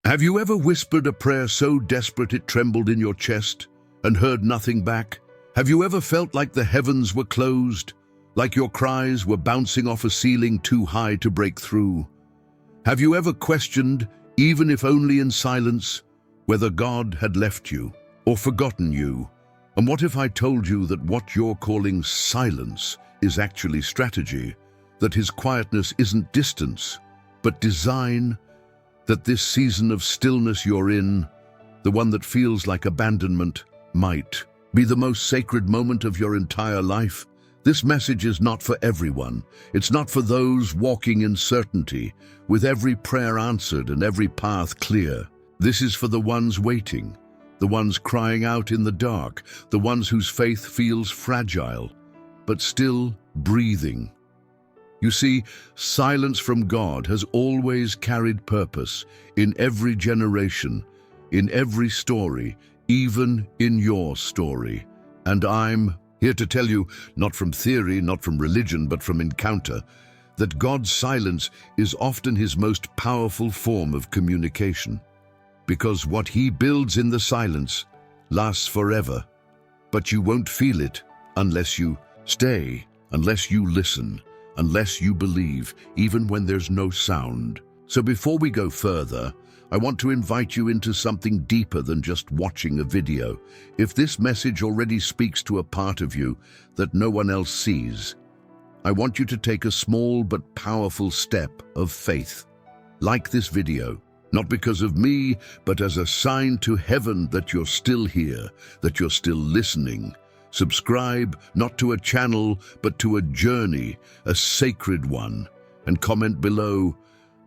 Have you ever whispered a prayer so desperate it trembled in your chest and heard nothing back? Have you ever felt like the heavens were closed, like your cries were bouncing off a ceiling too high to break through? Have you ever questioned, even if only in silence, whether God had left you or forgotten you? And what if I told you that what you're calling silence is actually strategy, that his quietness isn't distance, but design, that this season of stillness you're in, the one that feels like abandonment, might be the most sacred moment of your entire life? This message is not for everyone. It's not for those walking in certainty, with every prayer answered and every path clear. This is for the ones waiting, the ones crying out in the dark, the ones whose faith feels fragile, but still breathing. You see, silence from God has always carried purpose in every generation, in every story, even in your story. And I'm here to tell you, not from theory, not from religion, but from encounter, that God's silence is often his most powerful form of communication. Because what he builds in the silence lasts forever. But you won't feel it unless you stay, unless you listen, unless you believe, even when there's no sound. So before we go further, I want to invite you into something deeper than just watching a video. If this message already speaks to a part of you that no one else sees, I want you to take a small but powerful step of faith. Like this video, not because of me, but as a sign to heaven that you're still here, that you're still listening. Subscribe, not to a channel, but to a journey, a sacred one. And comment below,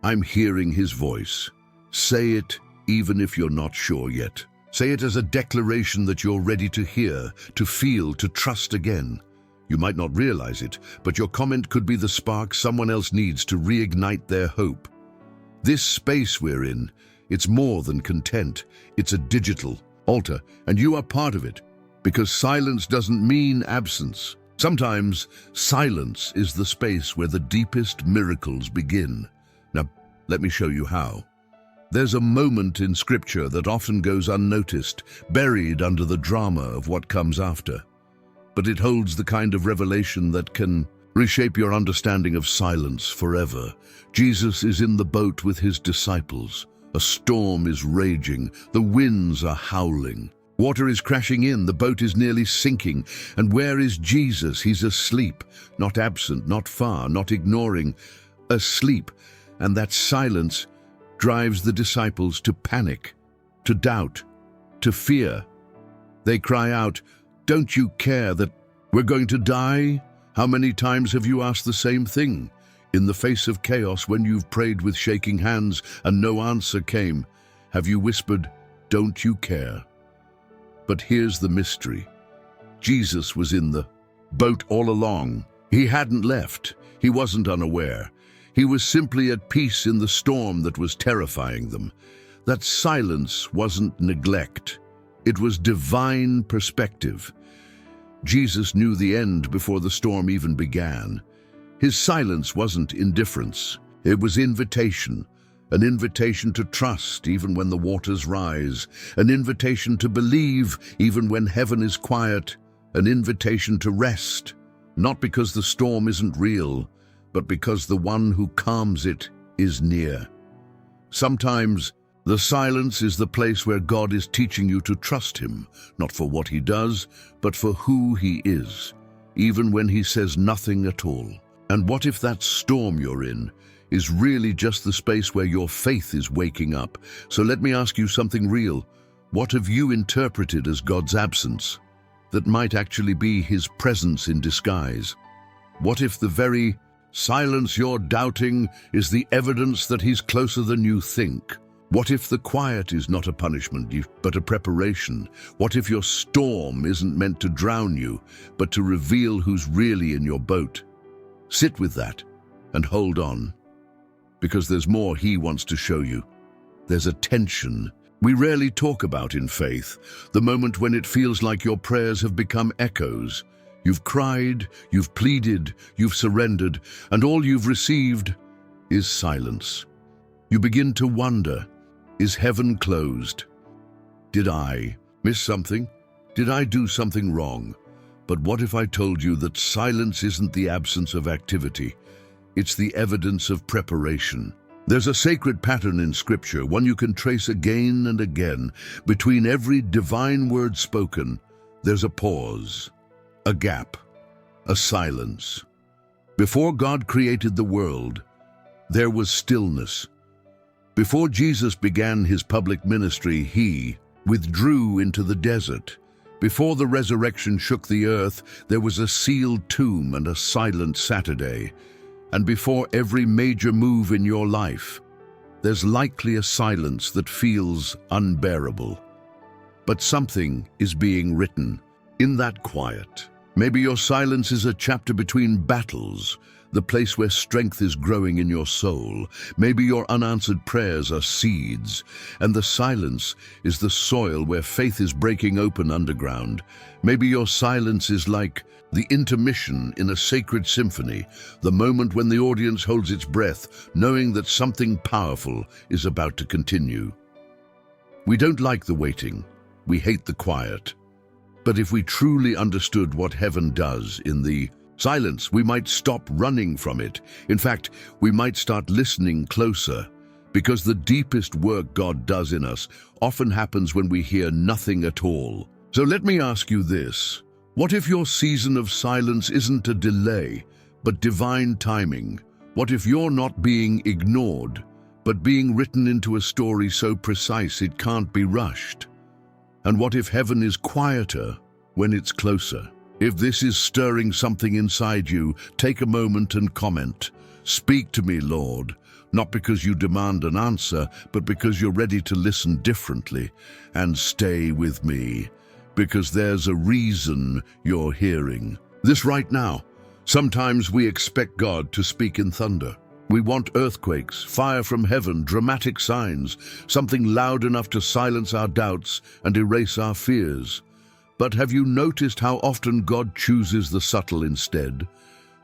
I'm hearing his voice. Say it even if you're not sure yet. Say it as a declaration that you're ready to hear, to feel, to trust again. You might not realize it, but your comment could be the spark someone else needs to reignite their hope. This space we're in, it's more than content. It's a digital altar, and you are part of it, because silence doesn't mean absence. Sometimes silence is the space where the deepest miracles begin. Now, let me show you how. There's a moment in Scripture that often goes unnoticed, buried under the drama of what comes after. But it holds the kind of revelation that can reshape your understanding of silence forever. Jesus is in the boat with his disciples. A storm is raging. The winds are howling. Water is crashing in. The boat is nearly sinking. And where is Jesus? He's asleep, not absent, not far, not ignoring, asleep. And that silence drives the disciples to panic, to doubt, to fear. They cry out, "Don't you care that we're going to die?" How many times have you asked the same thing? In the face of chaos, when you've prayed with shaking hands and no answer came, have you whispered, "Don't you care?" But here's the mystery. Jesus was in the boat all along. He hadn't left. He wasn't unaware. He was simply at peace in the storm that was terrifying them. That silence wasn't neglect. It was divine perspective. Jesus knew the end before the storm even began. His silence wasn't indifference. It was invitation. An invitation to trust even when the waters rise. An invitation to believe even when heaven is quiet. An invitation to rest, not because the storm isn't real, but because the one who calms it is near. Sometimes the silence is the place where God is teaching you to trust him, not for what he does, but for who he is, even when he says nothing at all. And what if that storm you're in is really just the space where your faith is waking up? So let me ask you something real. What have you interpreted as God's absence that might actually be his presence in disguise? What if the very silence you're doubting is the evidence that he's closer than you think? What if the quiet is not a punishment, but a preparation? What if your storm isn't meant to drown you, but to reveal who's really in your boat? Sit with that and hold on, because there's more he wants to show you. There's a tension we rarely talk about in faith, the moment when it feels like your prayers have become echoes. You've cried, you've pleaded, you've surrendered, and all you've received is silence. You begin to wonder, Is heaven closed? Did I miss something? Did I do something wrong? But what if I told you that silence isn't the absence of activity? It's the evidence of preparation. There's a sacred pattern in Scripture, one you can trace again and again. Between every divine word spoken, there's a pause, a gap, a silence. Before God created the world, there was stillness. Before Jesus began his public ministry, he withdrew into the desert. Before the resurrection shook the earth, there was a sealed tomb and a silent Saturday. And before every major move in your life, there's likely a silence that feels unbearable. But something is being written in that quiet. Maybe your silence is a chapter between battles, the place where strength is growing in your soul. Maybe your unanswered prayers are seeds, and the silence is the soil where faith is breaking open underground. Maybe your silence is like the intermission in a sacred symphony, the moment when the audience holds its breath, knowing that something powerful is about to continue. We don't like the waiting. We hate the quiet. But if we truly understood what heaven does in the silence, we might stop running from it. In fact, we might start listening closer, because the deepest work God does in us often happens when we hear nothing at all. So let me ask you this. What if your season of silence isn't a delay, but divine timing? What if you're not being ignored, but being written into a story so precise it can't be rushed? And what if heaven is quieter when it's closer? If this is stirring something inside you, take a moment and comment. Speak to me, Lord, not because you demand an answer, but because you're ready to listen differently. And stay with me, because there's a reason you're hearing this right now. Sometimes we expect God to speak in thunder. We want earthquakes, fire from heaven, dramatic signs, something loud enough to silence our doubts and erase our fears. But have you noticed how often God chooses the subtle instead?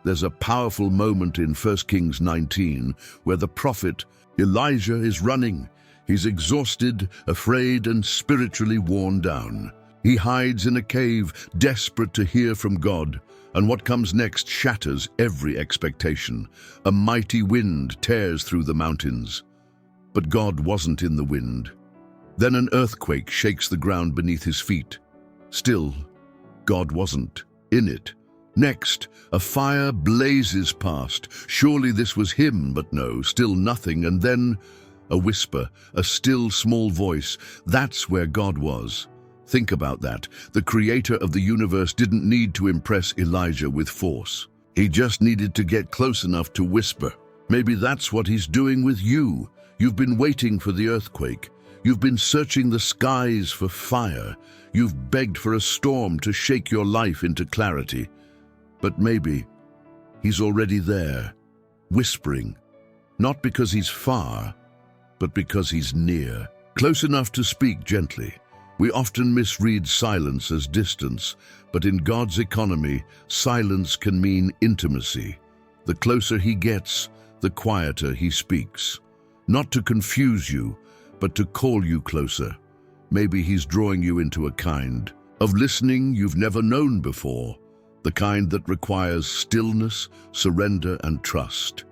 There's a powerful moment in 1 Kings 19 where the prophet Elijah is running. He's exhausted, afraid, and spiritually worn down. He hides in a cave, desperate to hear from God. And what comes next shatters every expectation. A mighty wind tears through the mountains. But God wasn't in the wind. Then an earthquake shakes the ground beneath his feet. Still, God wasn't in it. Next, a fire blazes past. Surely this was him, but no, still nothing. And then a whisper, a still small voice. That's where God was. Think about that. The creator of the universe didn't need to impress Elijah with force. He just needed to get close enough to whisper. Maybe that's what he's doing with you. You've been waiting for the earthquake. You've been searching the skies for fire. You've begged for a storm to shake your life into clarity. But maybe he's already there, whispering, not because he's far, but because he's near, close enough to speak gently. We often misread silence as distance, but in God's economy, silence can mean intimacy. The closer he gets, the quieter he speaks. Not to confuse you, but to call you closer. Maybe he's drawing you into a kind of listening you've never known before, the kind that requires stillness, surrender, and trust.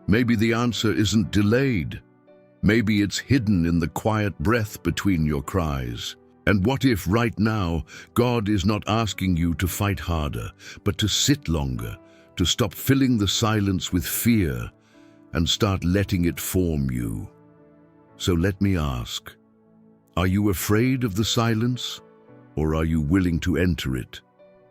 Maybe the answer isn't delayed. Maybe it's hidden in the quiet breath between your cries. And what if right now, God is not asking you to fight harder, but to sit longer, to stop filling the silence with fear and start letting it form you? So let me ask, are you afraid of the silence, or are you willing to enter it,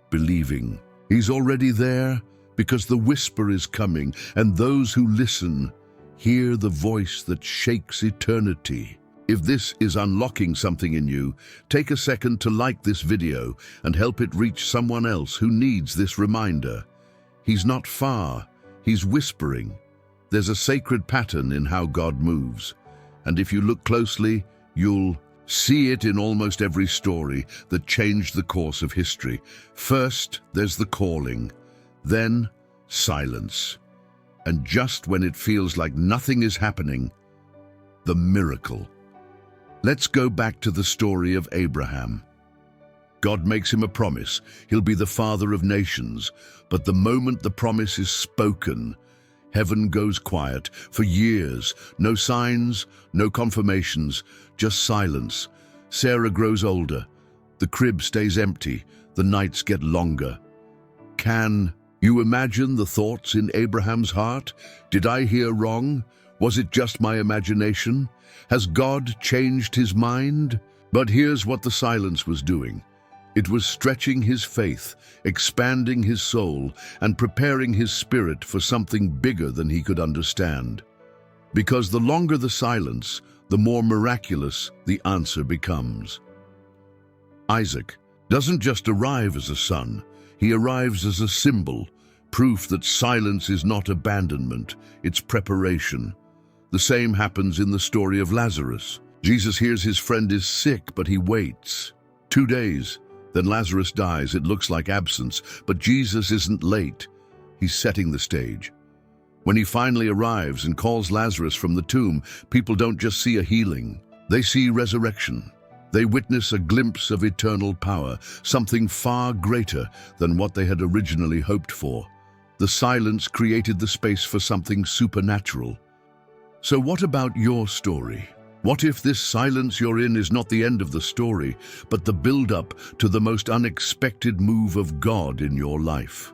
believing he's already there because the whisper is coming, and those who listen hear the voice that shakes eternity? If this is unlocking something in you, take a second to like this video and help it reach someone else who needs this reminder. He's not far, he's whispering. There's a sacred pattern in how God moves, and if you look closely, you'll see it in almost every story that changed the course of history. First, there's the calling, then silence. And just when it feels like nothing is happening, the miracle. Let's go back to the story of Abraham. God makes him a promise. He'll be the father of nations. But the moment the promise is spoken, heaven goes quiet. For years, no signs, no confirmations, just silence. Sarah grows older. The crib stays empty. The nights get longer. Can you imagine the thoughts in Abraham's heart? Did I hear wrong? Was it just my imagination? Has God changed his mind? But here's what the silence was doing. It was stretching his faith, expanding his soul, and preparing his spirit for something bigger than he could understand. Because the longer the silence, the more miraculous the answer becomes. Isaac doesn't just arrive as a son, he arrives as a symbol, proof that silence is not abandonment, it's preparation. The same happens in the story of Lazarus. Jesus hears his friend is sick, but he waits. 2 days. Then Lazarus dies. It looks like absence, but Jesus isn't late. He's setting the stage. When he finally arrives and calls Lazarus from the tomb, people don't just see a healing. They see resurrection. They witness a glimpse of eternal power, something far greater than what they had originally hoped for. The silence created the space for something supernatural. So what about your story? What if this silence you're in is not the end of the story, but the build-up to the most unexpected move of God in your life?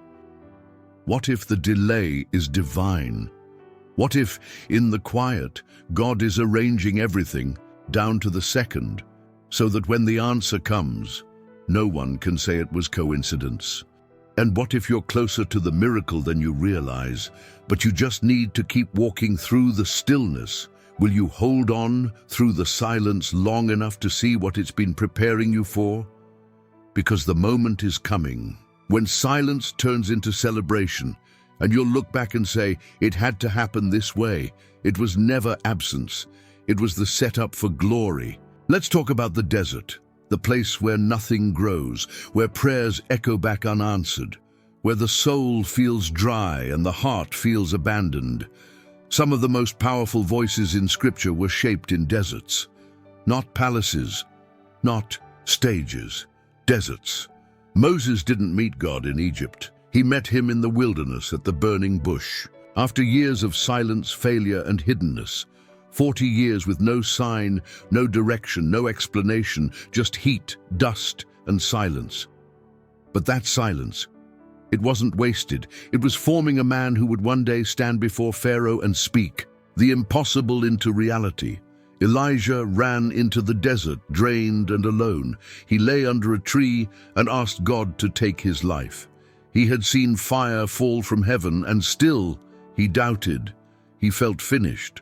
What if the delay is divine? What if, in the quiet, God is arranging everything, down to the second, so that when the answer comes, no one can say it was coincidence? And what if you're closer to the miracle than you realize, but you just need to keep walking through the stillness? Will you hold on through the silence long enough to see what it's been preparing you for? Because the moment is coming when silence turns into celebration, and you'll look back and say, it had to happen this way. It was never absence. It was the setup for glory. Let's talk about the desert, the place where nothing grows, where prayers echo back unanswered, where the soul feels dry and the heart feels abandoned. Some of the most powerful voices in Scripture were shaped in deserts. Not palaces, not stages, deserts. Moses didn't meet God in Egypt. He met him in the wilderness at the burning bush. After years of silence, failure, and hiddenness, 40 years with no sign, no direction, no explanation, just heat, dust, and silence. But that silence, it wasn't wasted. It was forming a man who would one day stand before Pharaoh and speak the impossible into reality. Elijah ran into the desert, drained and alone. He lay under a tree and asked God to take his life. He had seen fire fall from heaven, and still he doubted. He felt finished.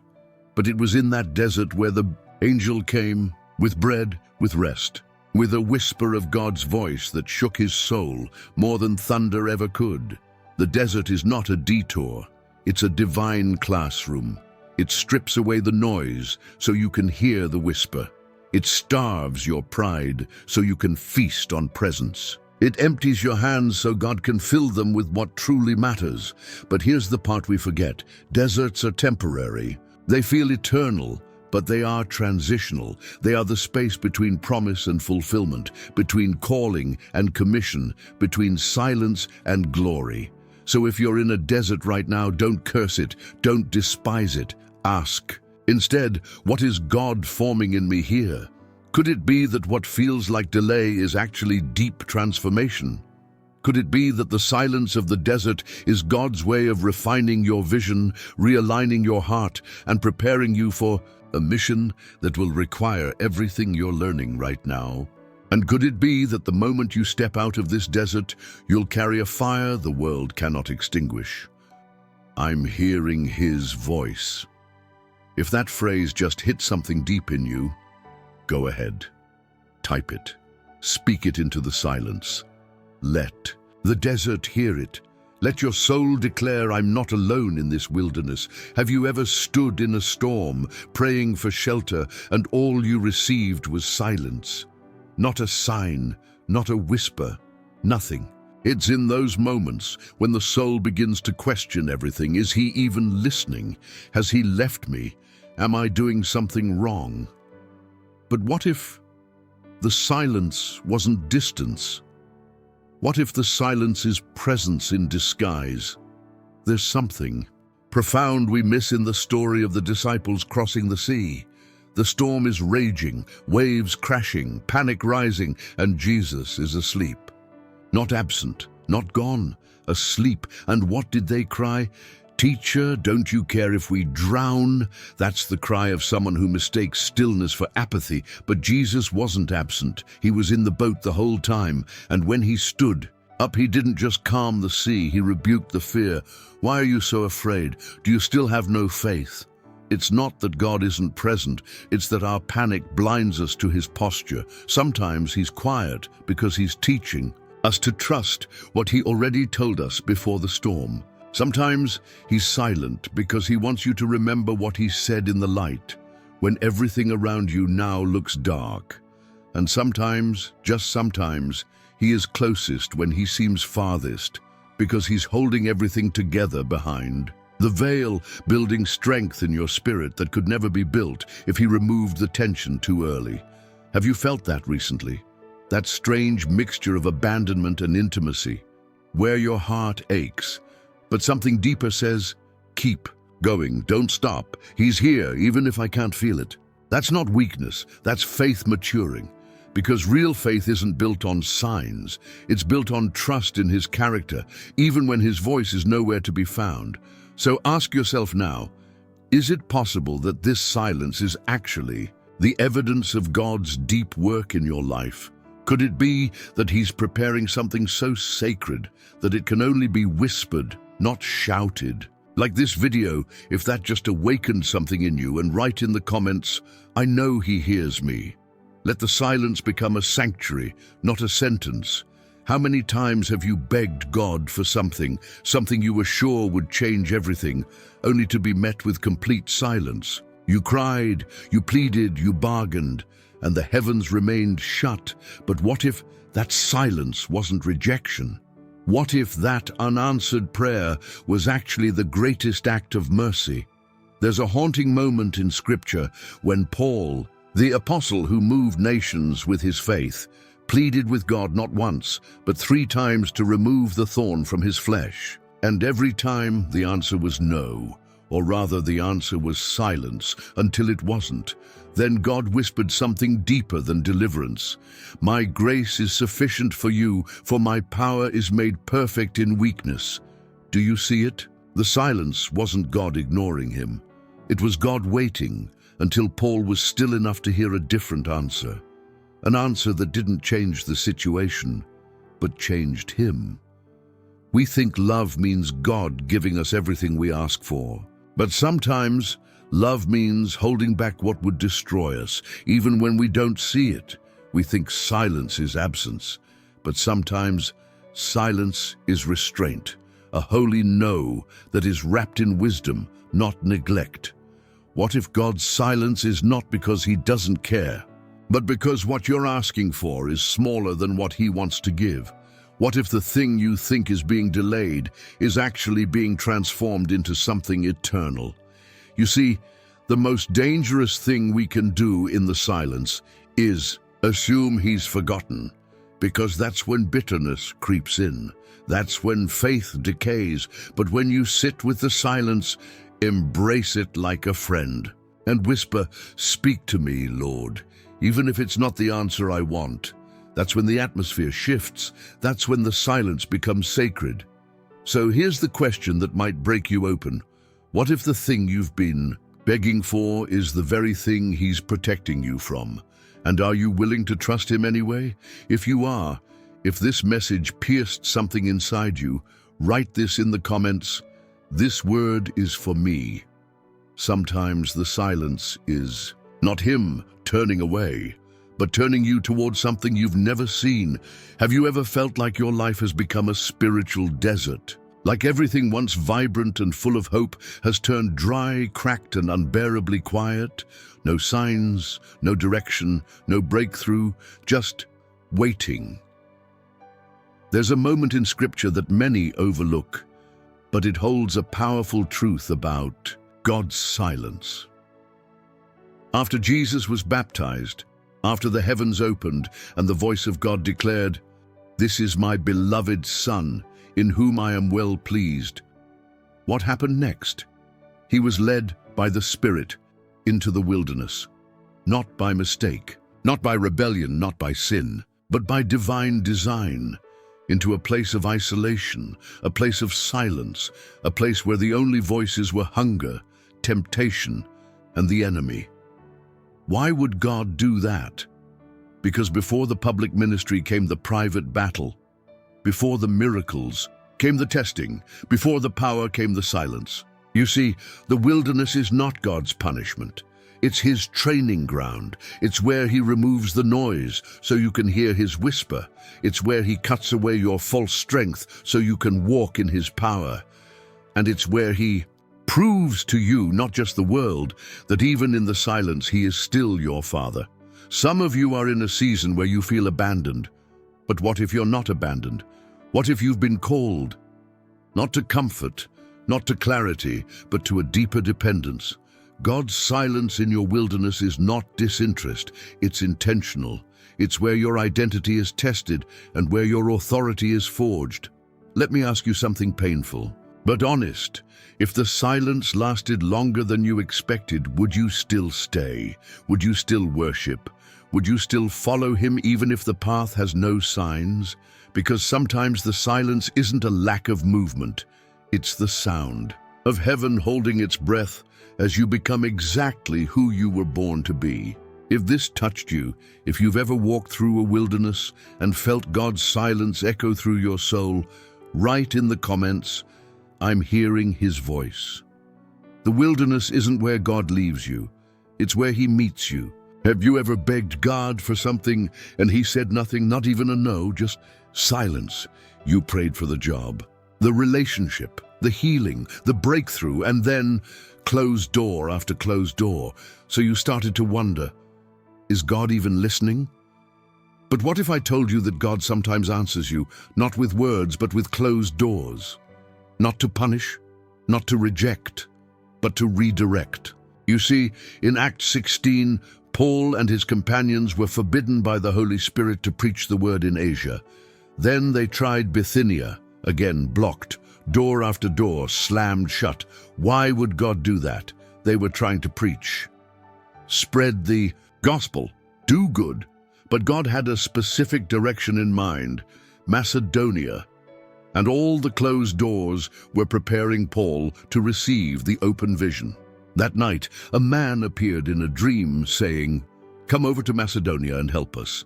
But it was in that desert where the angel came, with bread, with rest, with a whisper of God's voice that shook his soul more than thunder ever could. The desert is not a detour, it's a divine classroom. It strips away the noise so you can hear the whisper. It starves your pride so you can feast on presence. It empties your hands so God can fill them with what truly matters. But here's the part we forget. Deserts are temporary. They feel eternal, but they are transitional. They are the space between promise and fulfillment, between calling and commission, between silence and glory. So if you're in a desert right now, don't curse it, don't despise it, ask. Instead, what is God forming in me here? Could it be that what feels like delay is actually deep transformation? Could it be that the silence of the desert is God's way of refining your vision, realigning your heart, and preparing you for a mission that will require everything you're learning right now? And could it be that the moment you step out of this desert, you'll carry a fire the world cannot extinguish? I'm hearing His voice. If that phrase just hit something deep in you, go ahead. Type it. Speak it into the silence. Let the desert hear it. Let your soul declare, I'm not alone in this wilderness. Have you ever stood in a storm, praying for shelter, and all you received was silence? Not a sign, not a whisper, nothing. It's in those moments when the soul begins to question everything. Is He even listening? Has He left me? Am I doing something wrong? But But what if the silence wasn't distance? What if the silence is presence in disguise? There's something profound we miss in the story of the disciples crossing the sea. The storm is raging, waves crashing, panic rising, and Jesus is asleep. Not absent, not gone, asleep. And what did they cry? "Teacher, don't you care if we drown?" That's the cry of someone who mistakes stillness for apathy. But Jesus wasn't absent. He was in the boat the whole time. And when he stood up, he didn't just calm the sea, he rebuked the fear. "Why are you so afraid? Do you still have no faith?" It's not that God isn't present, it's that our panic blinds us to his posture. Sometimes he's quiet because he's teaching us to trust what he already told us before the storm. Sometimes he's silent because he wants you to remember what he said in the light, when everything around you now looks dark. And sometimes, just sometimes, he is closest when he seems farthest, because he's holding everything together behind the veil, building strength in your spirit that could never be built if he removed the tension too early. Have you felt that recently? That strange mixture of abandonment and intimacy, where your heart aches, but something deeper says, "Keep going, don't stop. He's here, even if I can't feel it." That's not weakness, that's faith maturing. Because real faith isn't built on signs, it's built on trust in his character, even when his voice is nowhere to be found. So ask yourself now, is it possible that this silence is actually the evidence of God's deep work in your life? Could it be that he's preparing something so sacred that it can only be whispered, not shouted? Like this video, if that just awakened something in you, and write in the comments, "I know he hears me." Let the silence become a sanctuary, not a sentence. How many times have you begged God for something you were sure would change everything, only to be met with complete silence? You cried, you pleaded, you bargained, and the heavens remained shut. But what if that silence wasn't rejection? What if that unanswered prayer was actually the greatest act of mercy? There's a haunting moment in Scripture when Paul, the apostle who moved nations with his faith, pleaded with God not once, but 3 times to remove the thorn from his flesh. And every time the answer was no, or rather the answer was silence, until it wasn't. Then God whispered something deeper than deliverance. "My grace is sufficient for you, for my power is made perfect in weakness." Do you see it? The silence wasn't God ignoring him. It was God waiting until Paul was still enough to hear a different answer. An answer that didn't change the situation, but changed him. We think love means God giving us everything we ask for. But sometimes love means holding back what would destroy us, even when we don't see it. We think silence is absence, but sometimes silence is restraint, a holy no that is wrapped in wisdom, not neglect. What if God's silence is not because he doesn't care, but because what you're asking for is smaller than what he wants to give? What if the thing you think is being delayed is actually being transformed into something eternal? You see, the most dangerous thing we can do in the silence is assume he's forgotten, because that's when bitterness creeps in. That's when faith decays. But when you sit with the silence, embrace it like a friend and whisper, "Speak to me, Lord," even if it's not the answer I want. That's when the atmosphere shifts. That's when the silence becomes sacred. So here's the question that might break you open. What if the thing you've been begging for is the very thing he's protecting you from? And are you willing to trust him anyway? If you are, if this message pierced something inside you, write this in the comments. "This word is for me." Sometimes the silence is not him turning away, but turning you towards something you've never seen. Have you ever felt like your life has become a spiritual desert? Like everything once vibrant and full of hope has turned dry, cracked, and unbearably quiet? No signs, no direction, no breakthrough, just waiting. There's a moment in Scripture that many overlook, but it holds a powerful truth about God's silence. After Jesus was baptized, After the heavens opened and the voice of God declared, "This is my beloved Son, in whom I am well pleased." What happened next? He was led by the Spirit into the wilderness, not by mistake, not by rebellion, not by sin, but by divine design, into a place of isolation, a place of silence, a place where the only voices were hunger, temptation, and the enemy. Why would God do that? Because before the public ministry came the private battle. Before the miracles came the testing. Before the power came the silence. You see, the wilderness is not God's punishment. It's his training ground. It's where he removes the noise so you can hear his whisper. It's where he cuts away your false strength so you can walk in his power. And it's where he proves to you, not just the world, that even in the silence he is still your Father. Some of you are in a season where you feel abandoned. But what if you're not abandoned? What if you've been called? Not to comfort, not to clarity, but to a deeper dependence. God's silence in your wilderness is not disinterest, it's intentional. It's where your identity is tested and where your authority is forged. Let me ask you something painful, but honest. If the silence lasted longer than you expected, would you still stay? Would you still worship? Would you still follow him even if the path has no signs? Because sometimes the silence isn't a lack of movement, it's the sound of heaven holding its breath as you become exactly who you were born to be. If this touched you, if you've ever walked through a wilderness and felt God's silence echo through your soul, write in the comments, "I'm hearing his voice." The wilderness isn't where God leaves you, it's where he meets you. Have you ever begged God for something and he said nothing, not even a no, just silence? You prayed for the job, the relationship, the healing, the breakthrough, and then closed door after closed door. So you started to wonder, is God even listening? But what if I told you that God sometimes answers you, not with words, but with closed doors? Not to punish, not to reject, but to redirect. You see, in Acts 16, Paul and his companions were forbidden by the Holy Spirit to preach the word in Asia. Then they tried Bithynia, again blocked, door after door slammed shut. Why would God do that? They were trying to preach, spread the gospel, do good, but God had a specific direction in mind, Macedonia. And all the closed doors were preparing Paul to receive the open vision. That night, a man appeared in a dream saying, "Come over to Macedonia and help us."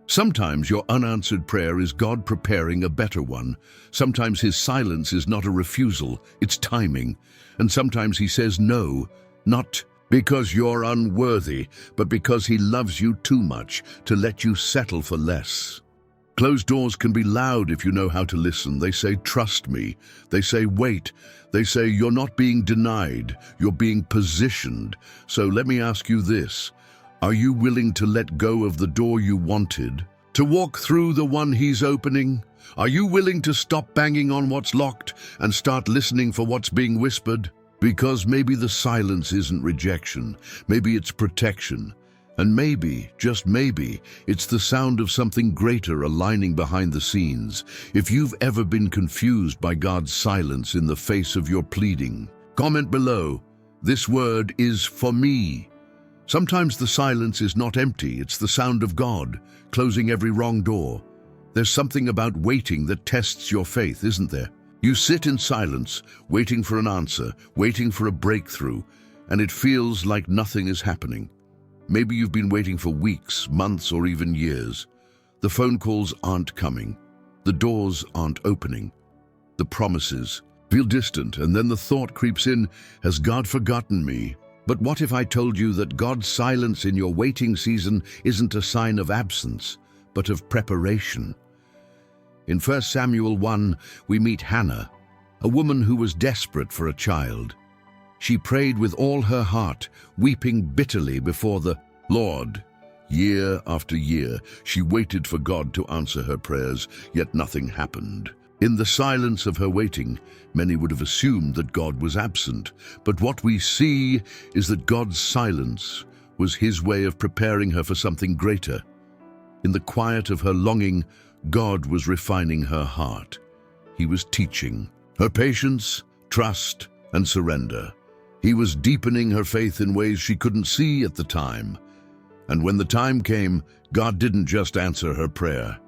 Sometimes your unanswered prayer is God preparing a better one. Sometimes his silence is not a refusal, it's timing. And sometimes he says no, not because you're unworthy, but because he loves you too much to let you settle for less. Closed doors can be loud if you know how to listen. They say, "Trust me." They say, "Wait." They say, "You're not being denied, you're being positioned." So let me ask you this. Are you willing to let go of the door you wanted, to walk through the one he's opening? Are you willing to stop banging on what's locked and start listening for what's being whispered? Because maybe the silence isn't rejection, maybe it's protection. And maybe, just maybe, it's the sound of something greater aligning behind the scenes. If you've ever been confused by God's silence in the face of your pleading, comment below, "This word is for me." Sometimes the silence is not empty, it's the sound of God, closing every wrong door. There's something about waiting that tests your faith, isn't there? You sit in silence, waiting for an answer, waiting for a breakthrough, and it feels like nothing is happening. Maybe you've been waiting for weeks, months, or even years. The phone calls aren't coming. The doors aren't opening. The promises feel distant, and then the thought creeps in, has God forgotten me? But what if I told you that God's silence in your waiting season isn't a sign of absence, but of preparation? In 1 Samuel 1, we meet Hannah, a woman who was desperate for a child. She prayed with all her heart, weeping bitterly before the Lord. Year after year, she waited for God to answer her prayers, yet nothing happened. In the silence of her waiting, many would have assumed that God was absent. But what we see is that God's silence was his way of preparing her for something greater. In the quiet of her longing, God was refining her heart. He was teaching her patience, trust, and surrender. He was deepening her faith in ways she couldn't see at the time. And when the time came, God didn't just answer her prayer.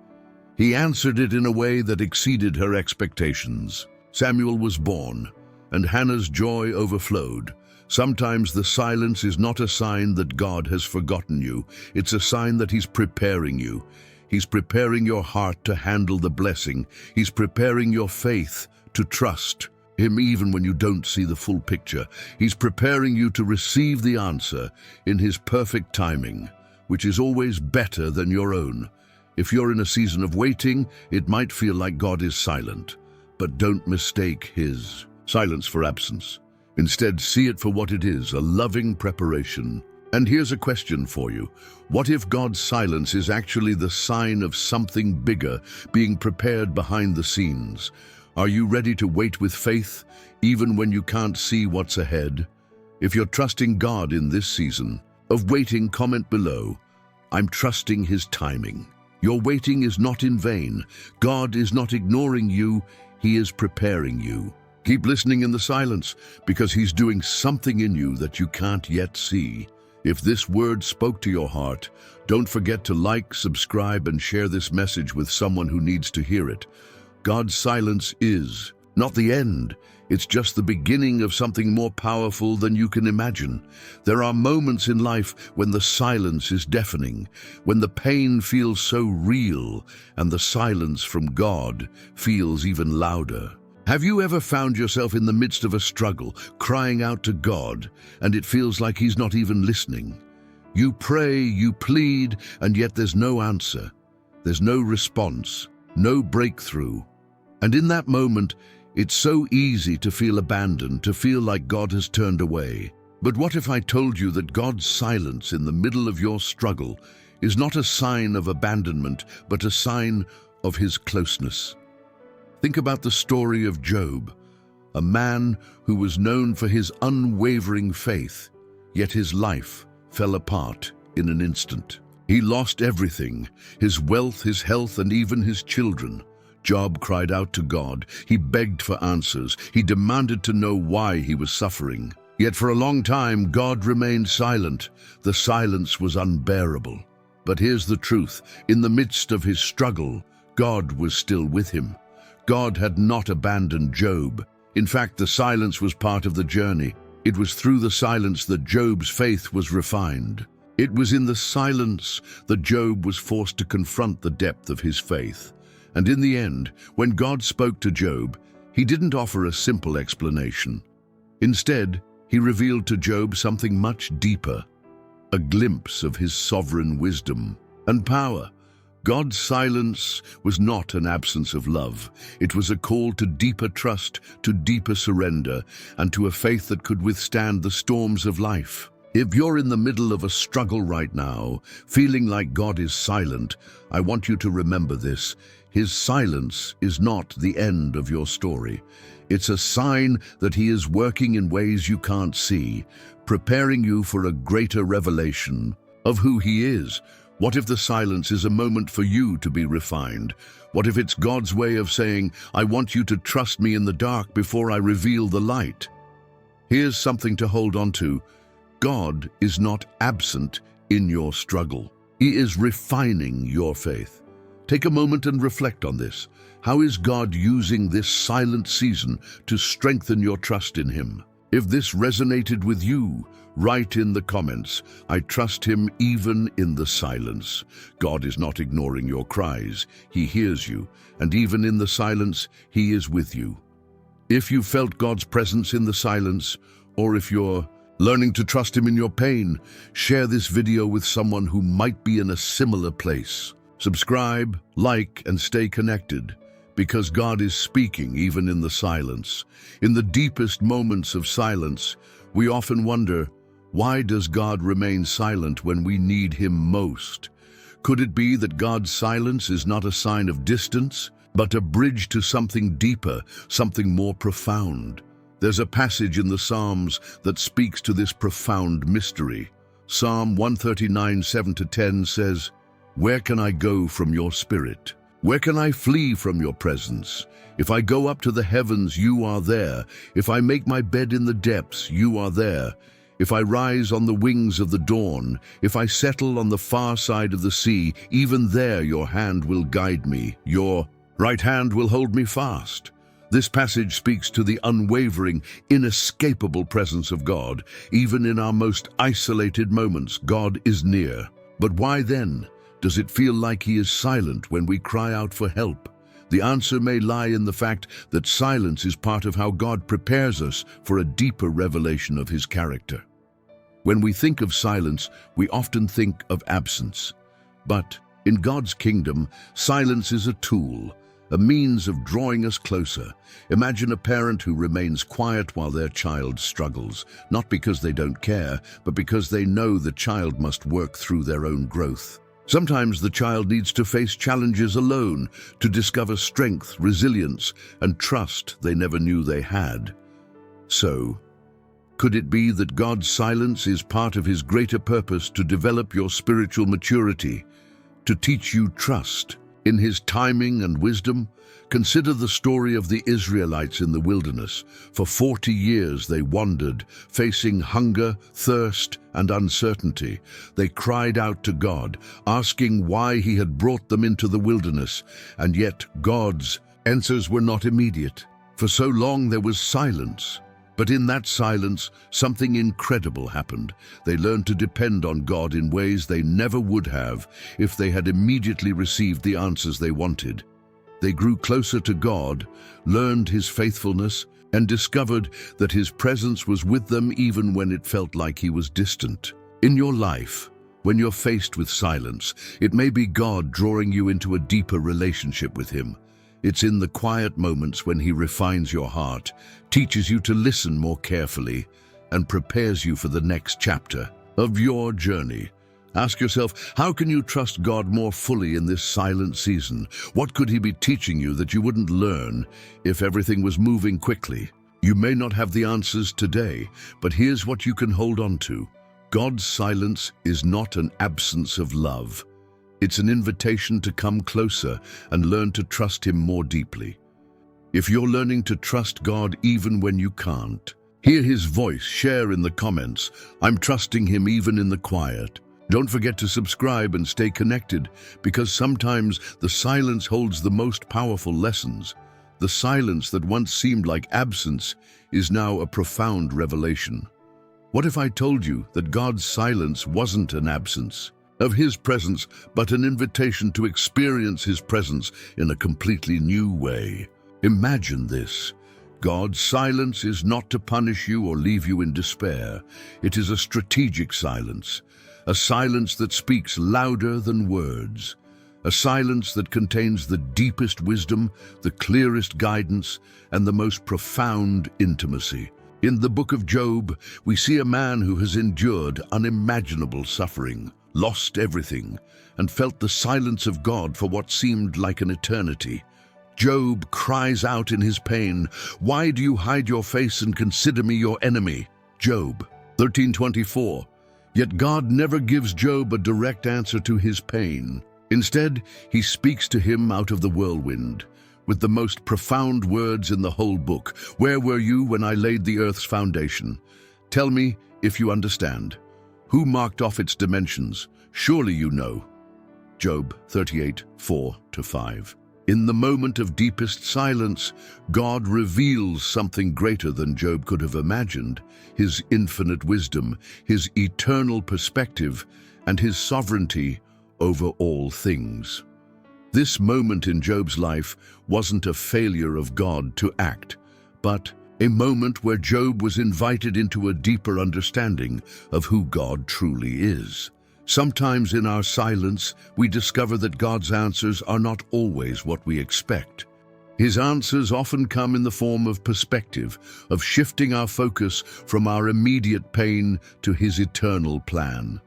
He answered it in a way that exceeded her expectations. Samuel was born, and Hannah's joy overflowed. Sometimes the silence is not a sign that God has forgotten you. It's a sign that He's preparing you. He's preparing your heart to handle the blessing. He's preparing your faith to trust Him even when you don't see the full picture. He's preparing you to receive the answer in His perfect timing, which is always better than your own. If you're in a season of waiting, it might feel like God is silent, but don't mistake His silence for absence. Instead, see it for what it is, a loving preparation. And here's a question for you. What if God's silence is actually the sign of something bigger being prepared behind the scenes? Are you ready to wait with faith, even when you can't see what's ahead? If you're trusting God in this season of waiting, comment below, "I'm trusting His timing." Your waiting is not in vain. God is not ignoring you. He is preparing you. Keep listening in the silence, because He's doing something in you that you can't yet see. If this word spoke to your heart, don't forget to like, subscribe, and share this message with someone who needs to hear it. God's silence is not the end. It's just the beginning of something more powerful than you can imagine. There are moments in life when the silence is deafening, when the pain feels so real, and the silence from God feels even louder. Have you ever found yourself in the midst of a struggle, crying out to God, and it feels like He's not even listening? You pray, you plead, and yet there's no answer. There's no response, no breakthrough. And in that moment, it's so easy to feel abandoned, to feel like God has turned away. But what if I told you that God's silence in the middle of your struggle is not a sign of abandonment, but a sign of His closeness? Think about the story of Job, a man who was known for his unwavering faith, yet his life fell apart in an instant. He lost everything, his wealth, his health, and even his children. Job cried out to God. He begged for answers. He demanded to know why he was suffering. Yet for a long time, God remained silent. The silence was unbearable. But here's the truth. In the midst of his struggle, God was still with him. God had not abandoned Job. In fact, the silence was part of the journey. It was through the silence that Job's faith was refined. It was in the silence that Job was forced to confront the depth of his faith. And in the end, when God spoke to Job, He didn't offer a simple explanation. Instead, He revealed to Job something much deeper, a glimpse of His sovereign wisdom and power. God's silence was not an absence of love. It was a call to deeper trust, to deeper surrender, and to a faith that could withstand the storms of life. If you're in the middle of a struggle right now, feeling like God is silent, I want you to remember this. His silence is not the end of your story. It's a sign that He is working in ways you can't see, preparing you for a greater revelation of who He is. What if the silence is a moment for you to be refined? What if it's God's way of saying, "I want you to trust me in the dark before I reveal the light"? Here's something to hold on to. God is not absent in your struggle. He is refining your faith. Take a moment and reflect on this. How is God using this silent season to strengthen your trust in Him? If this resonated with you, write in the comments, "I trust Him even in the silence." God is not ignoring your cries. He hears you, and even in the silence, He is with you. If you felt God's presence in the silence, or if you're learning to trust Him in your pain, share this video with someone who might be in a similar place. Subscribe, like, and stay connected, because God is speaking even in the silence. In the deepest moments of silence, we often wonder, why does God remain silent when we need Him most? Could it be that God's silence is not a sign of distance, but a bridge to something deeper, something more profound? There's a passage in the Psalms that speaks to this profound mystery. Psalm 139, 7-10 says, "Where can I go from your spirit? Where can I flee from your presence? If I go up to the heavens, you are there. If I make my bed in the depths, you are there. If I rise on the wings of the dawn, if I settle on the far side of the sea, even there your hand will guide me. Your right hand will hold me fast." This passage speaks to the unwavering, inescapable presence of God. Even in our most isolated moments, God is near. But why then does it feel like He is silent when we cry out for help? The answer may lie in the fact that silence is part of how God prepares us for a deeper revelation of His character. When we think of silence, we often think of absence. But in God's kingdom, silence is a tool, a means of drawing us closer. Imagine a parent who remains quiet while their child struggles, not because they don't care, but because they know the child must work through their own growth. Sometimes the child needs to face challenges alone to discover strength, resilience, and trust they never knew they had. So, could it be that God's silence is part of His greater purpose to develop your spiritual maturity, to teach you trust? In His timing and wisdom, consider the story of the Israelites in the wilderness. For 40 years they wandered, facing hunger, thirst, and uncertainty. They cried out to God, asking why He had brought them into the wilderness, and yet God's answers were not immediate. For so long there was silence. But in that silence, something incredible happened. They learned to depend on God in ways they never would have if they had immediately received the answers they wanted. They grew closer to God, learned His faithfulness, and discovered that His presence was with them even when it felt like He was distant. In your life, when you're faced with silence, it may be God drawing you into a deeper relationship with Him. It's in the quiet moments when He refines your heart, teaches you to listen more carefully, and prepares you for the next chapter of your journey. Ask yourself, how can you trust God more fully in this silent season? What could He be teaching you that you wouldn't learn if everything was moving quickly? You may not have the answers today, but here's what you can hold on to. God's silence is not an absence of love. It's an invitation to come closer and learn to trust Him more deeply. If you're learning to trust God even when you can't, hear His voice, share in the comments, "I'm trusting Him even in the quiet." Don't forget to subscribe and stay connected, because sometimes the silence holds the most powerful lessons. The silence that once seemed like absence is now a profound revelation. What if I told you that God's silence wasn't an absence of His presence, but an invitation to experience His presence in a completely new way? Imagine this. God's silence is not to punish you or leave you in despair. It is a strategic silence, a silence that speaks louder than words, a silence that contains the deepest wisdom, the clearest guidance, and the most profound intimacy. In the book of Job, we see a man who has endured unimaginable suffering, lost everything, and felt the silence of God for what seemed like an eternity. Job cries out in his pain, "Why do you hide your face and consider me your enemy?" Job 13:24. Yet God never gives Job a direct answer to his pain. Instead, He speaks to him out of the whirlwind, with the most profound words in the whole book. "Where were you when I laid the earth's foundation? Tell me if you understand. Who marked off its dimensions? Surely you know." Job 38:4-5. In the moment of deepest silence, God reveals something greater than Job could have imagined: His infinite wisdom, His eternal perspective, and His sovereignty over all things. This moment in Job's life wasn't a failure of God to act, but a moment where Job was invited into a deeper understanding of who God truly is. Sometimes in our silence, we discover that God's answers are not always what we expect. His answers often come in the form of perspective, of shifting our focus from our immediate pain to His eternal plan.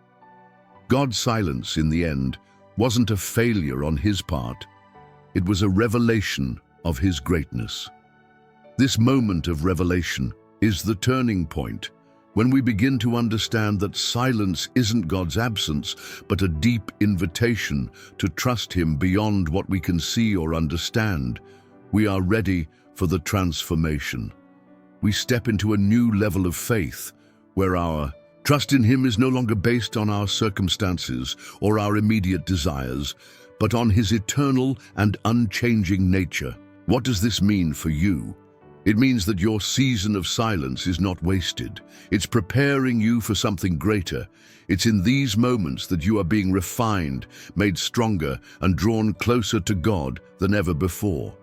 God's silence, in the end, wasn't a failure on His part. It was a revelation of His greatness. This moment of revelation is the turning point. When we begin to understand that silence isn't God's absence, but a deep invitation to trust Him beyond what we can see or understand, we are ready for the transformation. We step into a new level of faith, where our trust in Him is no longer based on our circumstances or our immediate desires, but on His eternal and unchanging nature. What does this mean for you? It means that your season of silence is not wasted. It's preparing you for something greater. It's in these moments that you are being refined, made stronger, and drawn closer to God than ever before.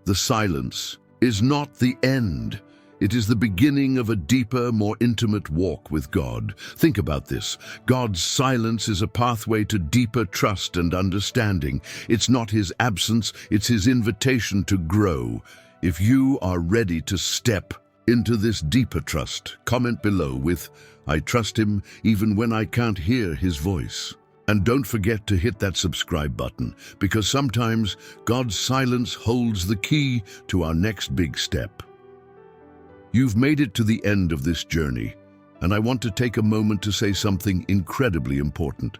The silence is not the end. It is the beginning of a deeper, more intimate walk with God. Think about this. God's silence is a pathway to deeper trust and understanding. It's not His absence, it's His invitation to grow. If you are ready to step into this deeper trust, comment below with, "I trust Him even when I can't hear His voice." And don't forget to hit that subscribe button, because sometimes God's silence holds the key to our next big step. You've made it to the end of this journey, and I want to take a moment to say something incredibly important.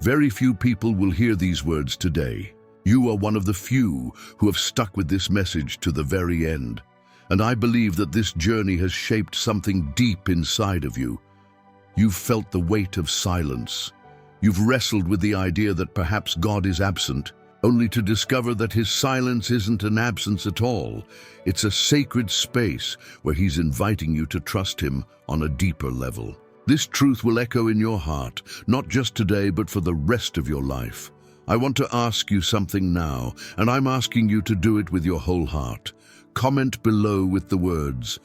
Very few people will hear these words today. You are one of the few who have stuck with this message to the very end. And I believe that this journey has shaped something deep inside of you. You've felt the weight of silence. You've wrestled with the idea that perhaps God is absent, only to discover that His silence isn't an absence at all. It's a sacred space where He's inviting you to trust Him on a deeper level. This truth will echo in your heart, not just today, but for the rest of your life. I want to ask you something now, and I'm asking you to do it with your whole heart. Comment below with the words,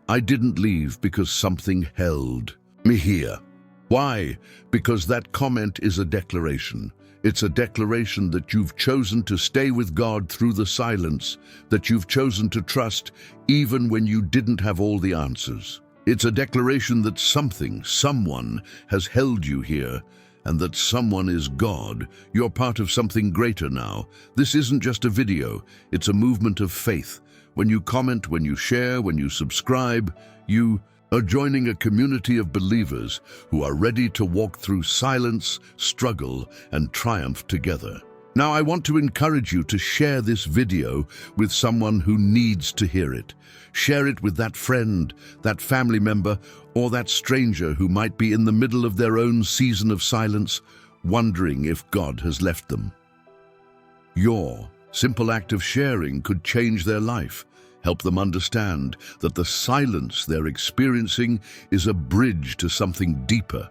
"I didn't leave because something held me here." Why? Because that comment is a declaration. It's a declaration that you've chosen to stay with God through the silence, that you've chosen to trust even when you didn't have all the answers. It's a declaration that someone has held you here, and that someone is God. You're part of something greater now. This isn't just a video, it's a movement of faith. When you comment, when you share, when you subscribe, you are joining a community of believers who are ready to walk through silence, struggle, and triumph together. Now, I want to encourage you to share this video with someone who needs to hear it. Share it with that friend, that family member, or that stranger who might be in the middle of their own season of silence, wondering if God has left them. Your simple act of sharing could change their life, help them understand that the silence they're experiencing is a bridge to something deeper.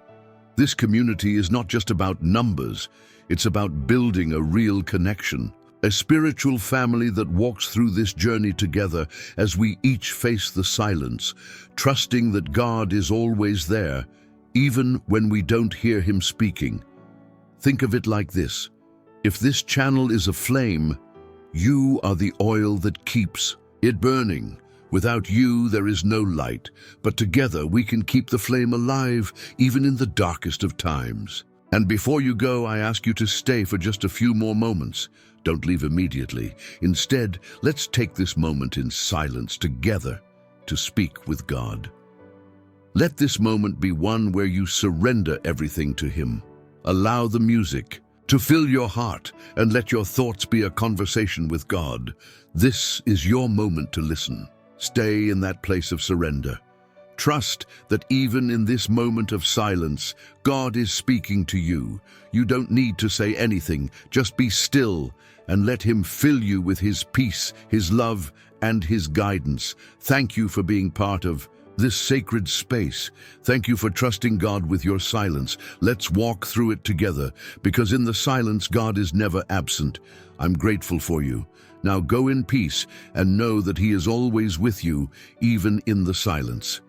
This community is not just about numbers, it's about building a real connection, a spiritual family that walks through this journey together as we each face the silence, trusting that God is always there, even when we don't hear Him speaking. Think of it like this. If this channel is a flame, you are the oil that keeps it burning. Without you, there is no light, but together we can keep the flame alive, even in the darkest of times. And before you go, I ask you to stay for just a few more moments. Don't leave immediately. Instead, let's take this moment in silence together to speak with God. Let this moment be one where you surrender everything to Him. Allow the music to fill your heart and let your thoughts be a conversation with God. This is your moment to listen. Stay in that place of surrender. Trust that even in this moment of silence, God is speaking to you. You don't need to say anything, just be still and let Him fill you with His peace, His love, and His guidance. Thank you for being part of this sacred space. Thank you for trusting God with your silence. Let's walk through it together, because in the silence, God is never absent. I'm grateful for you. Now go in peace and know that He is always with you, even in the silence.